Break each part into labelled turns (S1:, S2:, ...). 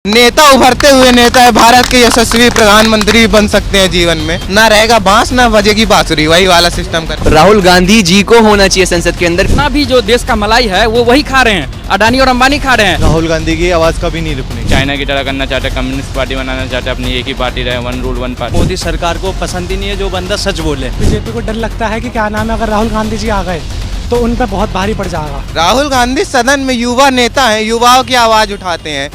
S1: नेता उभरते हुए नेता है, भारत के यशस्वी प्रधानमंत्री बन सकते हैं जीवन में। ना रहेगा बांस ना बजेगी बांसुरी, वही वाला सिस्टम कर।
S2: राहुल गांधी जी को होना चाहिए संसद के अंदर।
S3: जितना भी जो देश का मलाई है वो वही खा रहे हैं, अडानी और अंबानी खा रहे हैं।
S4: राहुल गांधी की आवाज कभी नहीं रुकनी।
S5: चाइना की तरह करना चाहते, कम्युनिस्ट पार्टी बनाना चाहते, अपनी एक ही पार्टी रहे, one rule one party.
S4: Modi सरकार को पसंद ही नहीं है जो बंदा सच बोले।
S6: बीजेपी को डर लगता है कि क्या नाम है, अगर राहुल गांधी जी आ गए तो उन पर बहुत भारी पड़ जाएगा।
S1: राहुल गांधी सदन में युवा नेता हैं, युवाओं की आवाज उठाते हैं।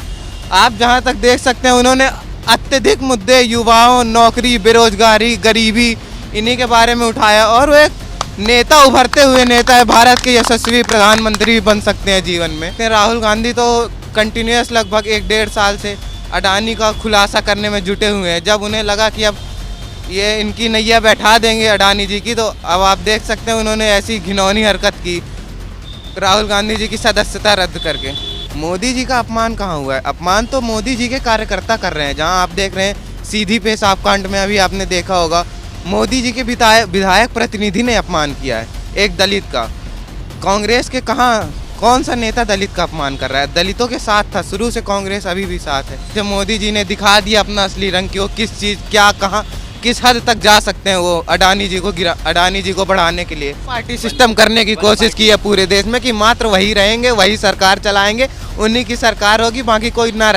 S1: आप जहां तक देख सकते हैं उन्होंने अत्यधिक मुद्दे युवाओं, नौकरी, बेरोजगारी, गरीबी, इन्हीं के बारे में उठाया। और वो एक नेता उभरते हुए नेता है, भारत के यशस्वी प्रधानमंत्री बन सकते हैं जीवन में। राहुल गांधी तो कंटिन्यूस लगभग 1-1.5 साल से अडानी का खुलासा करने में जुटे हुए हैं। जब उन्हें लगा कि अब ये इनकी नैया बैठा देंगे अडानी जी की, तो अब आप देख सकते हैं उन्होंने ऐसी घिनौनी हरकत की राहुल गांधी जी की सदस्यता रद्द करके। मोदी जी का अपमान कहाँ हुआ है? अपमान तो मोदी जी के कार्यकर्ता कर रहे हैं। जहाँ आप देख रहे हैं सीधी पेशाब कांड में अभी आपने देखा होगा, मोदी जी के विधायक प्रतिनिधि ने अपमान किया है एक दलित का। कांग्रेस के कौन सा नेता दलित का अपमान कर रहा है? दलितों के साथ था शुरू से कांग्रेस, अभी भी साथ है। जब मोदी जी ने दिखा दिया अपना असली रंग कि वो किस चीज़, क्या, कहाँ, किस हद तक जा सकते हैं वो अडानी जी को बढ़ाने के लिए पार्टी सिस्टम करने की कोशिश की है पूरे देश में कि मात्र वही रहेंगे, वही सरकार चलाएंगे, उन्हीं की सरकार होगी, बाकी कोई ना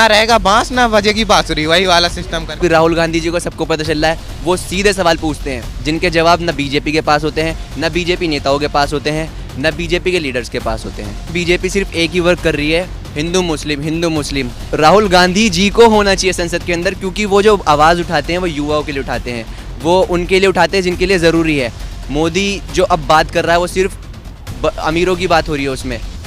S1: रहेगा बांस ना बजेगी बांसुरी, वही वाला सिस्टम कर।
S2: राहुल गांधी जी को सबको पता चल रहा है, वो सीधे सवाल पूछते हैं जिनके जवाब न बीजेपी के पास होते हैं, न बीजेपी नेताओं के पास होते हैं, न बीजेपी के लीडर्स के पास होते हैं। बीजेपी सिर्फ एक ही वर्क कर रही है, हिंदू मुस्लिम। राहुल गांधी जी को होना चाहिए संसद के अंदर, क्योंकि वो जो आवाज़ उठाते हैं वो युवाओं के लिए उठाते हैं, वो उनके लिए उठाते हैं जिनके लिए ज़रूरी है। मोदी जो अब बात कर रहा है वो सिर्फ अमीरों की बात हो रही है,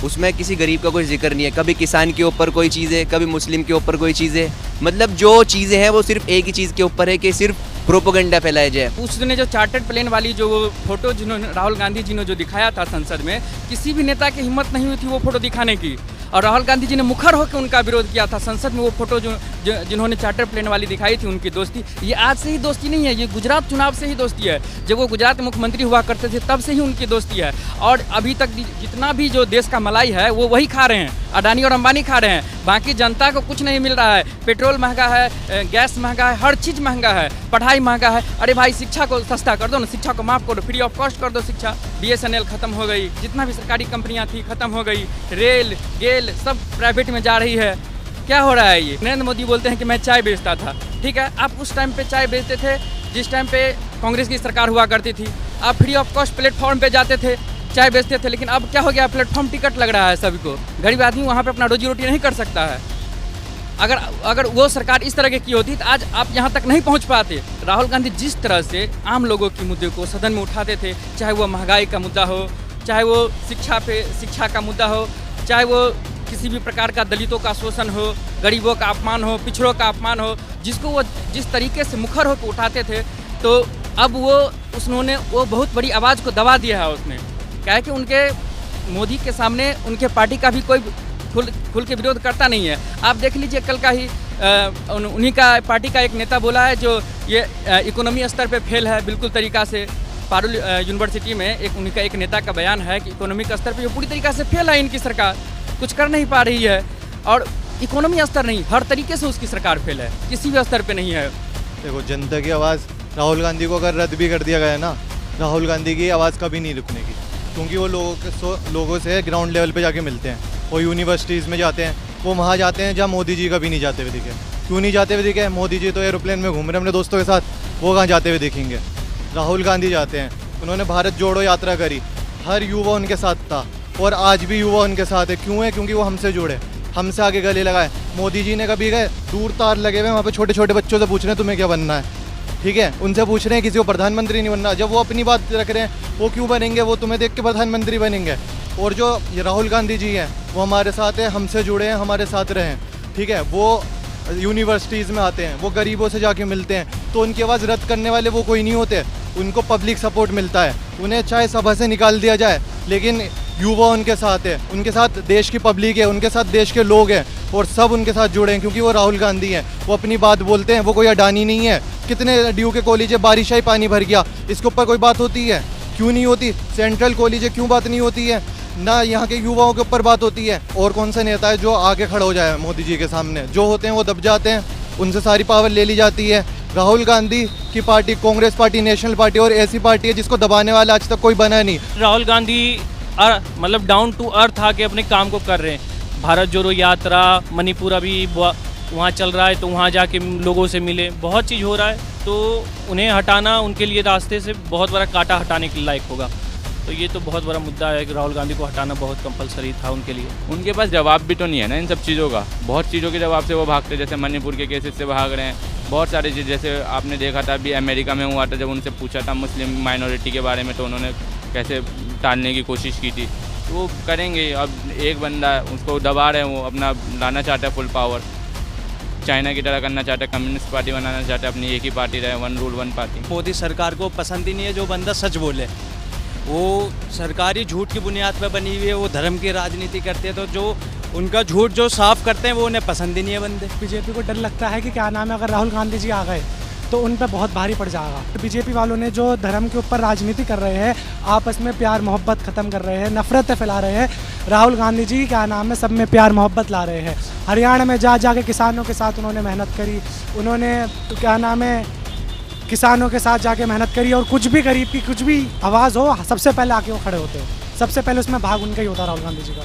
S2: उसमें किसी गरीब का कोई जिक्र नहीं है। कभी किसान के ऊपर कोई चीज़ है, कभी मुस्लिम के ऊपर कोई चीज़ है। मतलब जो चीज़ें हैं वो सिर्फ एक ही चीज़ के ऊपर है कि सिर्फ प्रोपोगंडा फैलाया जाए।
S3: उस दिन जो चार्टर्ड प्लेन वाली जो फोटो जिन्होंने राहुल गांधी जी ने जो दिखाया था संसद में, किसी भी नेता की हिम्मत नहीं हुई थी वो फोटो दिखाने की। और राहुल गांधी जी ने मुखर होकर उनका विरोध किया था संसद में। वो फोटो जिन्होंने चार्टर प्लेन वाली दिखाई थी, उनकी दोस्ती, ये आज से ही दोस्ती नहीं है, ये गुजरात चुनाव से ही दोस्ती है। जब वो गुजरात में मुख्यमंत्री हुआ करते थे तब से ही उनकी दोस्ती है। और अभी तक जितना भी जो देश का मलाई है वो वही खा रहे हैं, अडानी और अंबानी खा रहे हैं। बाकी जनता को कुछ नहीं मिल रहा है। पेट्रोल महंगा है, गैस महंगा है, हर चीज़ महंगा है, पढ़ाई महंगा है। अरे भाई शिक्षा को सस्ता कर दो ना, शिक्षा को माफ़ करो, फ्री ऑफ कॉस्ट कर दो शिक्षा। BSNL खत्म हो गई, जितना भी सरकारी कंपनियां थी खत्म हो गई, रेल गेल सब प्राइवेट में जा रही है। क्या हो रहा है ये? नरेंद्र मोदी बोलते हैं कि मैं चाय बेचता था, ठीक है, आप उस टाइम पे चाय बेचते थे जिस टाइम पे कांग्रेस की सरकार हुआ करती थी। आप फ्री ऑफ कॉस्ट प्लेटफॉर्म पे जाते थे, चाय बेचते थे। लेकिन अब क्या हो गया, प्लेटफॉर्म टिकट लग रहा है सभी को। गरीब आदमी वहाँ पे अपना रोजी रोटी नहीं कर सकता है। अगर वो सरकार इस तरह की होती तो आज आप यहाँ तक नहीं पहुँच पाते। राहुल गांधी जिस तरह से आम लोगों के मुद्दे को सदन में उठाते थे, चाहे वो महंगाई का मुद्दा हो, चाहे वो शिक्षा का मुद्दा हो, चाहे वो किसी भी प्रकार का दलितों का शोषण हो, गरीबों का अपमान हो, पिछड़ों का अपमान हो, जिसको वो जिस तरीके से मुखर होकर उठाते थे, तो अब उन्होंने वो बहुत बड़ी आवाज़ को दबा दिया है उसने। क्या है कि उनके मोदी के सामने उनके पार्टी का भी कोई खुल के विरोध करता नहीं है। आप देख लीजिए, कल का ही उन्हीं का पार्टी का एक नेता बोला है जो ये इकोनॉमी स्तर पे फेल है बिल्कुल तरीक़ा से। पारुल यूनिवर्सिटी में उन्हीं का एक नेता का बयान है कि इकोनॉमिक स्तर पे ये पूरी तरीक़ा से फेल है, इनकी सरकार कुछ कर नहीं पा रही है। और इकोनॉमी स्तर नहीं, हर तरीके से उसकी सरकार फेल है, किसी भी स्तर पे नहीं है।
S4: देखो, जनता की आवाज़ राहुल गांधी को अगर रद्द भी कर दिया गया ना, राहुल गांधी की आवाज़ कभी नहीं रुकने की, क्योंकि वो लोगों से ग्राउंड लेवल पे जाके मिलते हैं। वो यूनिवर्सिटीज़ में जाते हैं, वो वहाँ जाते हैं जहाँ मोदी जी कभी नहीं जाते हुए दिखे। क्यों नहीं जाते हुए दिखे? मोदी जी तो एरोप्लेन में घूम रहे अपने दोस्तों के साथ, वो कहाँ जाते हुए दिखेंगे? राहुल गांधी जाते हैं। उन्होंने भारत जोड़ो यात्रा करी, हर युवा उनके साथ था और आज भी युवा उनके साथ है। क्यों है? क्योंकि वो हमसे जुड़े, हमसे आगे गले लगाए। मोदी जी ने कभी गए दूर तार लगे हुए वहाँ पे छोटे छोटे बच्चों से पूछ रहे हैं तुम्हें क्या बनना है, ठीक है, उनसे पूछ रहे हैं किसी को प्रधानमंत्री नहीं बनना। जब वो अपनी बात रख रहे हैं, वो क्यों बनेंगे? वो तुम्हें देख के प्रधानमंत्री बनेंगे। और जो ये राहुल गांधी जी हैं वो हमारे साथ है, हमसे जुड़े हैं, हमारे साथ रहें, ठीक है। वो यूनिवर्सिटीज़ में आते हैं, वो गरीबों से जाके मिलते हैं, तो उनकी आवाज़ रद्द करने वाले वो कोई नहीं होते। उनको पब्लिक सपोर्ट मिलता है, उन्हें चाहे सभा से निकाल दिया जाए, लेकिन युवा उनके साथ है, उनके साथ देश की पब्लिक है, उनके साथ देश के लोग हैं और सब उनके साथ जुड़े हैं, क्योंकि वो राहुल गांधी हैं। वो अपनी बात बोलते हैं, वो कोई अडानी नहीं है। कितने ड्यू के कॉलेज है, बारिश आई पानी भर गया, इसके ऊपर कोई बात होती है? क्यों नहीं होती? सेंट्रल कॉलेज है, क्यों बात नहीं होती है? ना यहाँ के युवाओं के ऊपर बात होती है। और कौन सा नेता है जो आगे खड़ा हो जाए मोदी जी के सामने? जो होते हैं वो दब जाते हैं, उनसे सारी पावर ले ली जाती है। राहुल गांधी की party Congress party, national party और ऐसी पार्टी है जिसको दबाने वाला आज तक कोई बना नहीं।
S7: राहुल गांधी मतलब डाउन टू अर्थ आके अपने काम को कर रहे हैं। भारत जोड़ो यात्रा, मणिपुर अभी वहाँ चल रहा है, तो वहाँ जाके लोगों से मिले, बहुत चीज़ हो रहा है। तो उन्हें हटाना उनके लिए रास्ते से बहुत बड़ा कांटा हटाने के लायक होगा। तो ये तो बहुत बड़ा मुद्दा है कि राहुल गांधी को हटाना बहुत कंपलसरी था उनके लिए।
S5: उनके पास जवाब भी तो नहीं है ना इन सब चीज़ों का। बहुत चीज़ों के जवाब से वो भागते हैं, जैसे मणिपुर के केसेस से भाग रहे हैं। बहुत सारी चीज़, जैसे आपने देखा था अभी अमेरिका में हुआ था, जब उनसे पूछा था मुस्लिम माइनॉरिटी के बारे में, तो उन्होंने कैसे टालने की कोशिश की थी। तो वो करेंगे। अब एक बंदा है, उसको दबा रहे हैं, वो अपना लाना चाहता है फुल पावर, चाइना की तरह करना चाहता है, कम्युनिस्ट पार्टी बनाना चाहता है, अपनी एक ही पार्टी रहे, one rule one party.
S8: Modi सरकार को पसंद ही नहीं है जो बंदा सच बोले। वो सरकारी झूठ की बुनियाद पर बनी हुई है, वो धर्म की राजनीति करते हैं, तो जो उनका झूठ जो साफ करते हैं वो उन्हें पसंद ही नहीं है बंदे।
S6: बीजेपी को डर लगता है कि क्या नाम है, अगर राहुल गांधी जी आ गए तो उन पर बहुत भारी पड़ जाएगा। तो बीजेपी वालों ने जो धर्म के ऊपर राजनीति कर रहे हैं, आपस में प्यार मोहब्बत ख़त्म कर रहे हैं, नफरतें फैला रहे हैं। राहुल गांधी जी क्या नाम है, सब में प्यार मोहब्बत ला रहे हैं। हरियाणा में जाके किसानों के साथ उन्होंने मेहनत करी, उन्होंने तो क्या नाम है किसानों के साथ जाके मेहनत करी, और कुछ भी गरीब की कुछ भी आवाज़ हो सबसे पहले आके वो खड़े होते हैं, सबसे पहले उसमें भाग उनका ही होता है राहुल गांधी जी का।